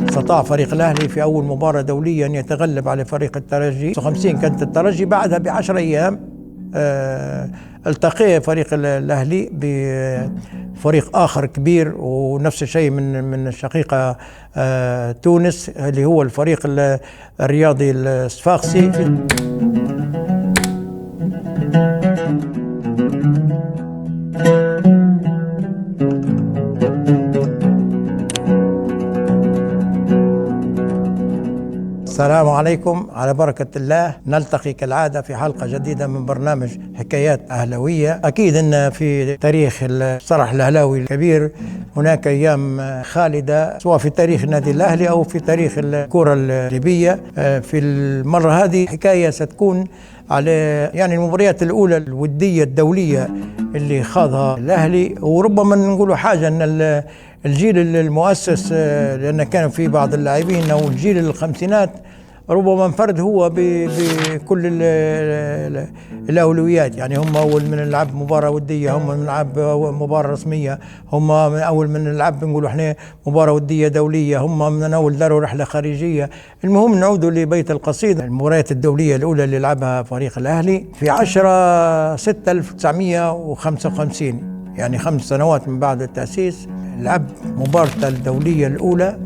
استطاع فريق الأهلي في أول مباراة دولية أن يتغلب على فريق الترجي 50. كانت الترجي بعدها ب10 أيام التقي فريق الأهلي بفريق آخر كبير ونفس الشيء من الشقيقة تونس اللي هو الفريق الرياضي الصفاقسي. السلام عليكم، على بركة الله نلتقي كالعادة في حلقة جديدة من برنامج حكايات أهلاوية. أكيد أن في تاريخ الصرح الأهلاوي الكبير هناك أيام خالدة سواء في تاريخ النادي الأهلي أو في تاريخ الكرة الليبية. في المرة هذه حكاية ستكون على المباريات الأولى الودية الدولية اللي خاضها الأهلي، وربما نقولوا حاجة أن الجيل المؤسس، لأن كان في بعض اللاعبين أو الجيل الخمسينات ربما انفرد هو بكل الأولويات. هم أول من نلعب مباراة ودية، هم من نلعب مباراة رسمية، هم أول من نلعب نقولوا احنا مباراة ودية دولية، هم من أول داروا رحلة خارجية. المهم نعودوا لبيت القصيد. المباريات الدولية الأولى اللي لعبها فريق الأهلي في 10/6/1955، 5 سنوات من بعد التأسيس، لعب مباراة الدولية الأولى،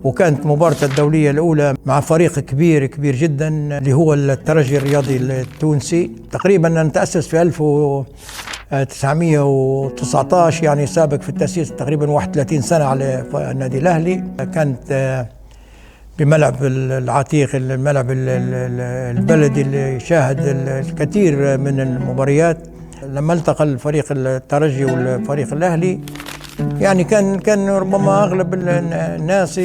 وكانت مباراة الدولية الأولى مع فريق كبير جدا اللي هو الترجي الرياضي التونسي. تقريبا تأسس في 1919، سابق في التأسيس تقريبا 31 سنة على النادي الأهلي. كانت بملعب العتيق، الملعب البلدي اللي شاهد الكثير من المباريات. لما التقى الفريق الترجي والفريق الأهلي كان ربما أغلب الناس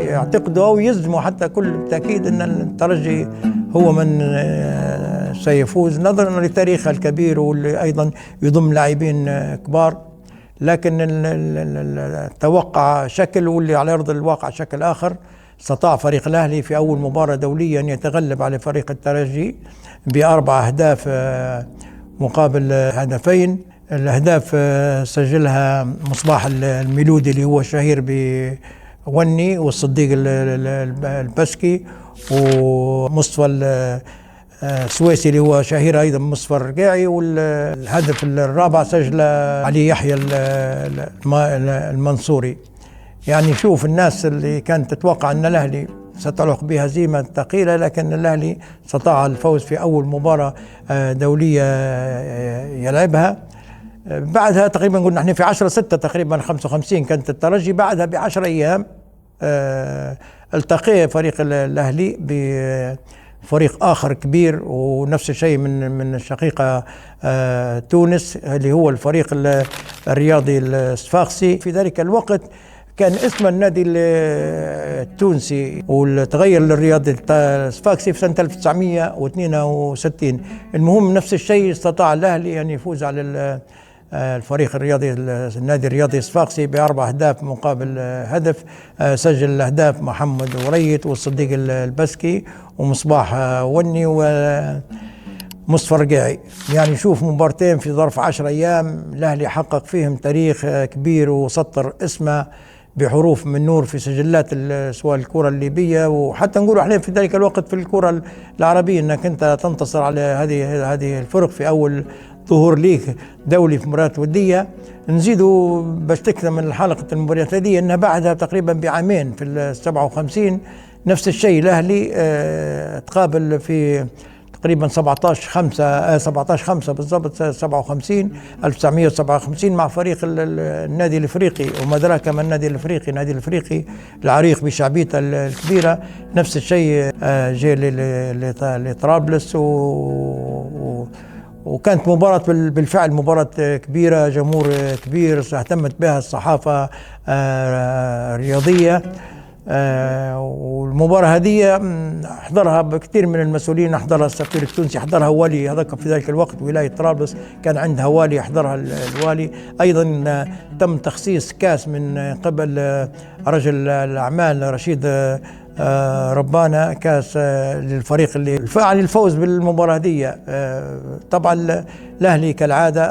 يعتقدوا أو يزموا حتى كل تأكيد أن الترجي هو من سيفوز نظرا لتاريخه الكبير، واللي أيضا يضم لاعبين كبار. لكن التوقع شكل واللي على أرض الواقع شكل آخر. استطاع فريق الأهلي في أول مباراة دولية أن يتغلب على فريق الترجي ب4 أهداف مقابل هدفين. الأهداف سجلها مصباح الميلودي اللي هو شهير بوني، والصديق البسكي، ومصطفى السويسي اللي هو شهير أيضا مصطفى الرقاعي. والهدف الرابع سجل علي يحيى المنصوري. شوف الناس اللي كانت تتوقع أن الأهلي ستلحق بهزيمة ثقيلة، لكن الأهلي استطاع الفوز في أول مباراة دولية يلعبها. بعدها تقريبا قلنا احنا في 10/6 تقريبا 55 كانت الترجي. بعدها ب10 أيام التقي فريق الأهلي بفريق آخر كبير ونفس الشيء من الشقيقة تونس اللي هو الفريق الرياضي الصفاقسي. في ذلك الوقت كان اسم النادي التونسي وتغير للرياضي الصفاقسي في سنة 1962. المهم نفس الشيء استطاع الأهلي أن يفوز على الفريق الرياضي النادي الرياضي الصفاقسي ب4 أهداف مقابل هدف. سجل الأهداف محمد وريت والصديق البسكي ومصباح وني ومصطفى الرقاعي. شوف مبارتين في ظرف 10 أيام الأهلي حقق فيهم تاريخ كبير وسطر اسمه بحروف من نور في سجلات سواء الكرة الليبية، وحتى نقول احنا في ذلك الوقت في الكرة العربية انك انت تنتصر على هذه الفرق في اول ظهور ليك دولي في مباريات ودية. نزيدوا باش تكمل حلقة المباريات هذه ان بعدها تقريبا بعامين في 57 نفس الشيء الأهلي تقابل في تقريبا 17/5 بالضبط 1957 مع فريق النادي الافريقي. وما دراك ما النادي الافريقي العريق بشعبيته الكبيره. نفس الشيء جاء لطرابلس وكانت مباراة بالفعل مباراة كبيرة، جمهور كبير اهتمت بها الصحافة الرياضية. والمباراة هذه حضرها بكثير من المسؤولين، حضرها السفير التونسي، حضرها والي هذاك في ذلك الوقت ولاية طرابلس كان عندها والي حضرها الوالي. أيضا تم تخصيص كاس من قبل رجل الأعمال رشيد ربانا كاس للفريق اللي فعل الفوز بالمباراة دي. طبعا الأهلي كالعادة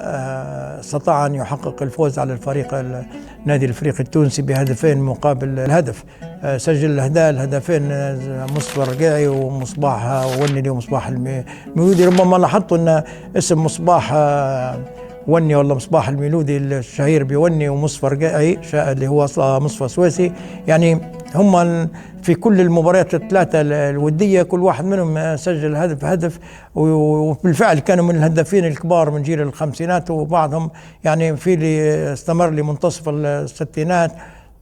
استطاع أن يحقق الفوز على نادي الفريق التونسي بهدفين مقابل الهدف. سجل الهدفين مصطفى الرقيعي ومصباح وني ومصباح الميلودي. ربما لاحظتوا أن اسم مصباح وني ولا مصباح الميلودي الشهير بوني ومصطفى الرقيعي اللي هو أصلا مصطفى سويسي، يعني هم في كل المباريات الثلاثة الودية كل واحد منهم سجل هدف، وبالفعل كانوا من الهدافين الكبار من جيل الخمسينات، وبعضهم يعني في اللي استمر لمنتصف الستينات،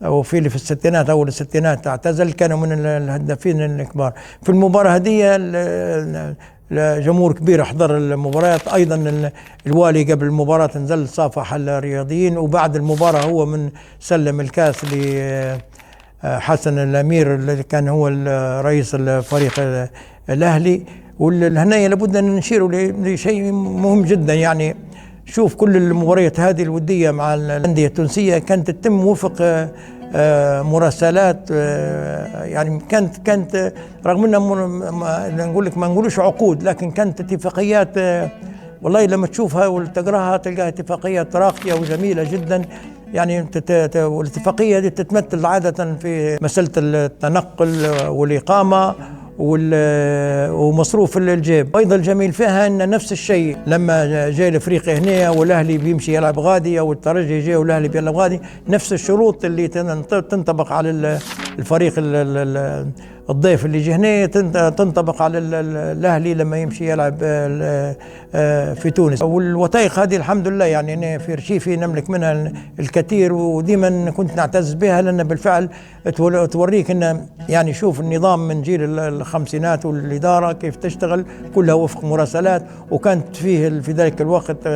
وفي اللي في الستينات أول الستينات اعتزل، كانوا من الهدافين الكبار. في المباراة هذه جمهور كبير حضر المباريات. أيضا الوالي قبل المباراة نزل صافح الرياضيين، وبعد المباراة هو من سلم الكاس حسن الأمير اللي كان هو رئيس الفريق الأهلي. والهنية لابد أن نشير لشيء مهم جدا، يعني شوف كل المباريات هذه الودية مع الأندية التونسية كانت تتم وفق مراسلات، يعني كانت رغم انها نقول لك ما نقولوش عقود، لكن كانت اتفاقيات والله لما تشوفها وتقراها تلقاها اتفاقيات راقية وجميلة جدا. يعني والاتفاقية دي تتمثل عادة في مسألة التنقل والإقامة ومصروف الجيب. أيضا الجميل فيها أن نفس الشيء لما جاي الأفريقي هنا والأهلي بيمشي يلعب غادي، أو الترجي جاي والأهلي بيلعب غادي، نفس الشروط اللي تنطبق على الفريق الضيف اللي جه هنا تنطبق على الأهلي لما يمشي يلعب في تونس. والوثائق هذه الحمد لله يعني في رشيفي نملك منها الكثير، وديما كنت نعتز بها، لأن بالفعل توريك أن يعني شوف النظام من جيل الخمسينات والإدارة كيف تشتغل كلها وفق مراسلات. وكانت فيه في ذلك الوقت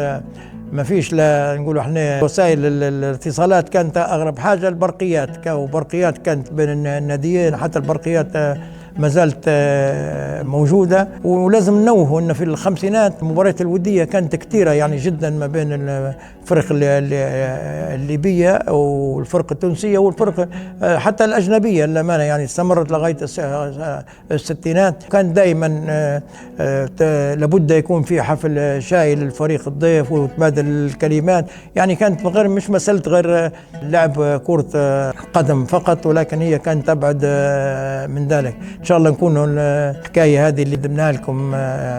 ما فيش لا نقولوا احنا وسائل الاتصالات، كانت اغرب حاجه البرقيات، وبرقيات كانت بين الناديين، حتى البرقيات ما زالت موجوده. ولازم ننوه ان في الخمسينات المباريات الوديه كانت كثيره يعني جدا ما بين الفرق الليبيه والفرق التونسيه والفرق حتى الاجنبيه للامانه، يعني استمرت لغايه الستينات. كان دائما لابد يكون في حفل شاي للفريق الضيف وتبادل الكلمات، يعني كانت غير مش مساله غير لعب كره قدم فقط، ولكن هي كانت ابعد من ذلك. إن شاء الله نكون الحكاية هذه اللي قدمناها لكم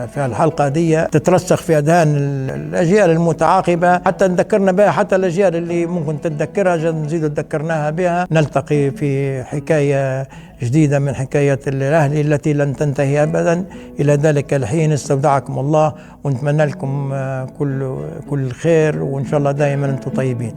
في الحلقة دي تترسخ في أذهان الأجيال المتعاقبة، حتى نذكرنا بها حتى الأجيال اللي ممكن تتذكرها نزيد ذكرناها بها. نلتقي في حكاية جديدة من حكايات الأهلي التي لن تنتهي أبدا. إلى ذلك الحين استودعكم الله، ونتمنى لكم كل خير، وإن شاء الله دائما أنتم طيبين.